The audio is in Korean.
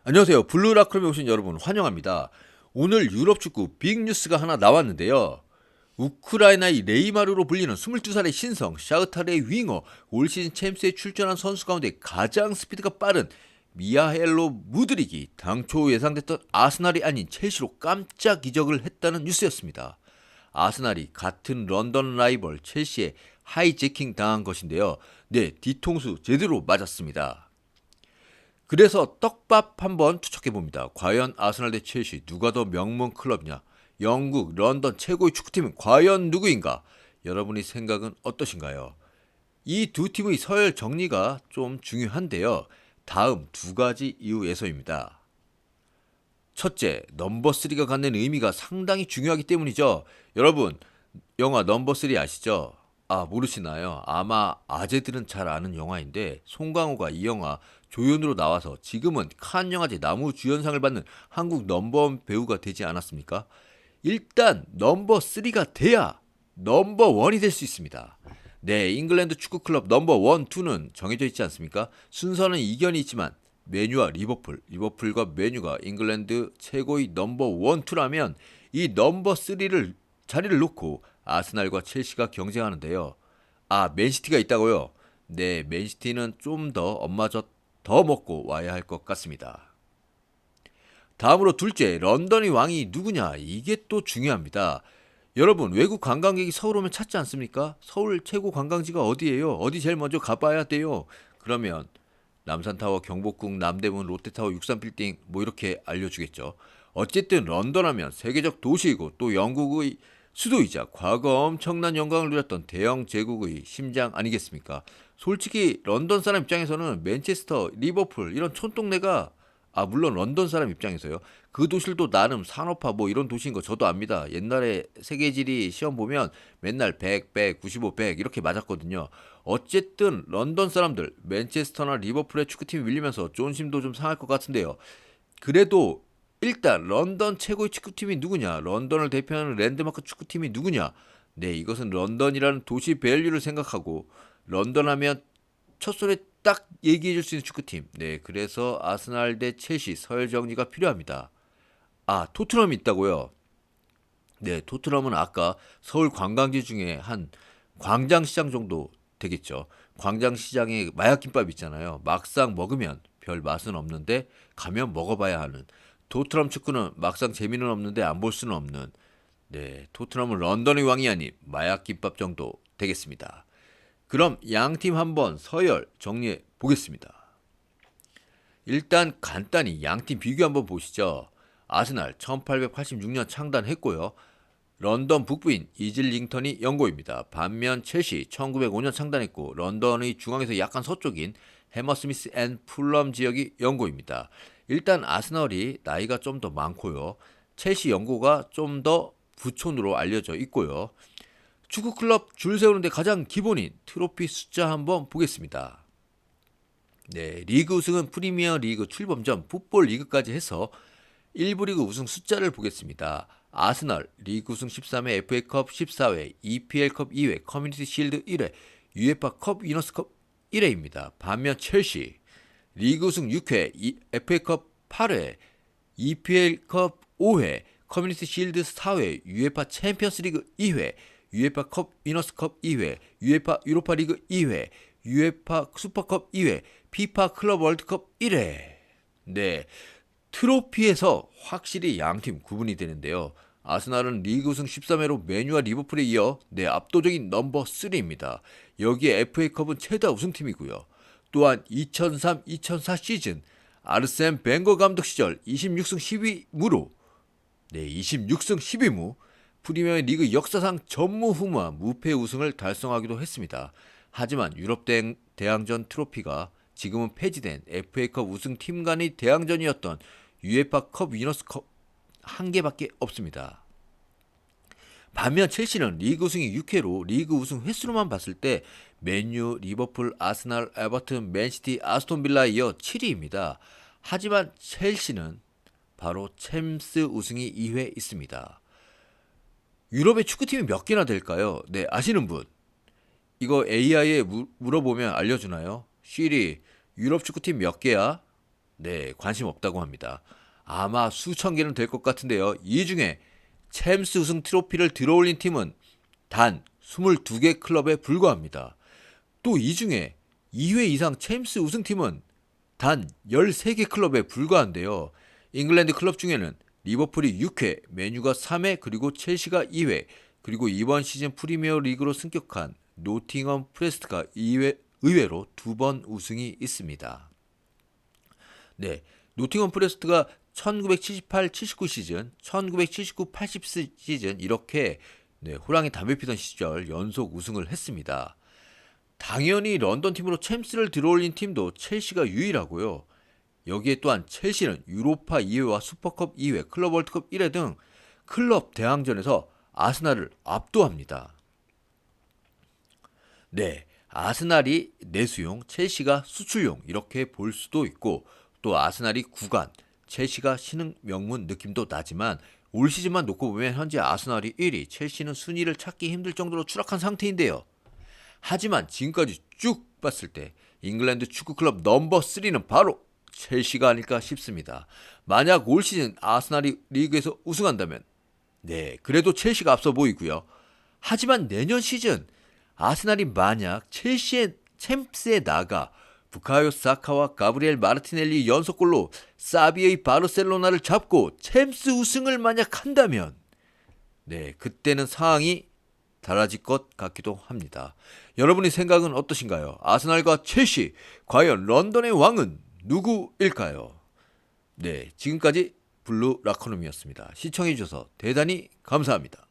안녕하세요. 블루라크럼에 오신 여러분 환영합니다. 오늘 유럽 축구 빅뉴스가 하나 나왔는데요. 우크라이나의 네이마르로 불리는 22살의 신성 샤흐타르의 윙어 올 시즌 챔스에 출전한 선수 가운데 가장 스피드가 빠른 미하엘로 무드릭이 당초 예상됐던 아스날이 아닌 첼시로 깜짝 이적을 했다는 뉴스였습니다. 아스날이 같은 런던 라이벌 첼시에 하이제킹 당한 것인데요. 네, 뒤통수 제대로 맞았습니다. 그래서 떡밥 한번 투척해봅니다. 과연 아스날 대 첼시 누가 더 명문 클럽이냐? 영국, 런던 최고의 축구팀은 과연 누구인가? 여러분의 생각은 어떠신가요? 이 두 팀의 서열 정리가 좀 중요한데요. 다음 두 가지 이유에서입니다. 첫째, 넘버 3가 갖는 의미가 상당히 중요하기 때문이죠. 여러분, 영화 넘버 3 아시죠? 아, 모르시나요? 아마 아재들은 잘 아는 영화인데 송강호가 이 영화 조연으로 나와서 지금은 칸 영화제 나무주연상을 받는 한국 넘버원 배우가 되지 않았습니까? 일단 넘버 3가 돼야 넘버 1이 될 수 있습니다. 네, 잉글랜드 축구 클럽 넘버 1, 2는 정해져 있지 않습니까? 순서는 이견이 있지만 메뉴와 리버풀, 리버풀과 메뉴가 잉글랜드 최고의 넘버 1, 2라면 이 넘버 3를 자리를 놓고 아스날과 첼시가 경쟁하는데요. 아, 맨시티가 있다고요? 네, 맨시티는 좀 더 엄마젓 더 먹고 와야 할 것 같습니다. 다음으로 둘째, 런던의 왕이 누구냐? 이게 또 중요합니다. 여러분, 외국 관광객이 서울 오면 찾지 않습니까? 서울 최고 관광지가 어디예요? 어디 제일 먼저 가봐야 돼요? 그러면 남산타워, 경복궁, 남대문, 롯데타워, 63빌딩 뭐 이렇게 알려주겠죠. 어쨌든 런던 하면 세계적 도시이고 또 영국의 수도이자 과거 엄청난 영광을 누렸던 대영 제국의 심장 아니겠습니까? 솔직히 런던 사람 입장에서는 맨체스터, 리버풀 이런 촌동네가 물론 런던 사람 입장에서요. 그 도시들도 나름 산업화 뭐 이런 도시인 거 저도 압니다. 옛날에 세계지리 시험 보면 맨날 100, 100, 95, 100 이렇게 맞았거든요. 어쨌든 런던 사람들 맨체스터나 리버풀의 축구팀이 밀리면서 존심도 좀 상할 것 같은데요. 그래도 일단 런던 최고의 축구팀이 누구냐? 런던을 대표하는 랜드마크 축구팀이 누구냐? 네, 이것은 런던이라는 도시 밸류를 생각하고 런던 하면 첫손에 딱 얘기해 줄 수 있는 축구팀. 네, 그래서 아스날 대 첼시 서열 정리가 필요합니다. 아, 토트넘이 있다고요? 네, 토트넘은 아까 서울 관광지 중에 한 광장시장 정도 되겠죠. 광장시장에 마약김밥 있잖아요. 막상 먹으면 별 맛은 없는데 가면 먹어봐야 하는. 토트넘 축구는 막상 재미는 없는데 안 볼 수는 없는. 네, 토트넘은 런던의 왕이 아닌 마약김밥 정도 되겠습니다. 그럼 양팀 한번 서열 정리해 보겠습니다. 일단 간단히 양팀 비교 한번 보시죠. 아스날 1886년 창단했고요. 런던 북부인 이즐링턴이 연고입니다. 반면 첼시 1905년 창단했고 런던의 중앙에서 약간 서쪽인 해머스미스 앤 풀럼 지역이 연고입니다. 일단 아스널이 나이가 좀 더 많고요. 첼시 연고가 좀 더 부촌으로 알려져 있고요. 축구 클럽 줄 세우는데 가장 기본인 트로피 숫자 한번 보겠습니다. 네, 리그 우승은 프리미어 리그 출범전 풋볼 리그까지 해서 1부 리그 우승 숫자를 보겠습니다. 아스널 리그 우승 13회, FA컵 14회, EPL컵 2회, 커뮤니티 실드 1회, UEFA 컵 위너스컵 1회입니다. 반면 첼시 리그 우승 6회, FA컵 8회, EPL컵 5회, 커뮤니티 실드 4회, UEFA 챔피언스리그 2회, UEFA 컵 위너스컵 2회, UEFA 유로파 리그 2회, UEFA 슈퍼컵 2회, 피파 클럽 월드컵 1회. 네, 트로피에서 확실히 양팀 구분이 되는데요. 아스날은 리그 우승 13회로 메뉴와 리버풀에 이어 압도적인 넘버 3입니다. 여기에 FA컵은 최다 우승팀이고요. 또한 2003-2004 시즌 아르센 벵거 감독 시절 26승 12무로 26승 12무 프리미어 리그 역사상 전무후무한 무패 우승을 달성하기도 했습니다. 하지만 유럽 대항전 트로피가 지금은 폐지된 FA컵 우승팀 간의 대항전이었던 UEFA 컵 위너스컵 한 개밖에 없습니다. 반면 첼시는 리그 우승이 6회로 리그 우승 횟수로만 봤을 때 맨유, 리버풀, 아스날, 에버튼, 맨시티, 아스톤빌라에 이어 7위입니다. 하지만 첼시는 바로 챔스 우승이 2회 있습니다. 유럽의 축구팀이 몇 개나 될까요? 네, 아시는 분? 이거 AI에 물어보면 알려주나요? 시리, 유럽 축구팀 몇 개야? 네, 관심 없다고 합니다. 아마 수천 개는 될 것 같은데요. 이 중에 챔스 우승 트로피를 들어올린 팀은 단 22개 클럽에 불과합니다. 또 이 중에 2회 이상 챔스 우승팀은 단 13개 클럽에 불과한데요. 잉글랜드 클럽 중에는 리버풀이 6회, 맨유가 3회, 그리고 첼시가 2회, 그리고 이번 시즌 프리미어 리그로 승격한 노팅엄 프레스트가 2회, 의외로 2번 우승이 있습니다. 네, 노팅엄 프레스트가 1978-79 시즌, 1979-80 시즌 이렇게 호랑이 담배 피던 시절 연속 우승을 했습니다. 당연히 런던 팀으로 챔스를 들어올린 팀도 첼시가 유일하고요. 여기에 또한 첼시는 유로파 2회와 슈퍼컵 2회, 클럽 월드컵 1회 등 클럽 대항전에서 아스날을 압도합니다. 네, 아스날이 내수용, 첼시가 수출용 이렇게 볼 수도 있고 또 아스날이 구간, 첼시가 신흥 명문 느낌도 나지만 올 시즌만 놓고 보면 현재 아스날이 1위, 첼시는 순위를 찾기 힘들 정도로 추락한 상태인데요. 하지만 지금까지 쭉 봤을 때 잉글랜드 축구클럽 넘버 3는 바로 첼시가 아닐까 싶습니다. 만약 올 시즌 아스날이 리그에서 우승한다면 네, 그래도 첼시가 앞서 보이고요. 하지만 내년 시즌 아스날이 만약 첼시의 챔스에 나가 부카요 사카와 가브리엘 마르티넬리 연속골로 사비의 바르셀로나를 잡고 챔스 우승을 만약 한다면 네, 그때는 상황이 달라질 것 같기도 합니다. 여러분의 생각은 어떠신가요? 아스날과 첼시, 과연 런던의 왕은 누구일까요? 네, 지금까지 블루 라커룸이었습니다. 시청해주셔서 대단히 감사합니다.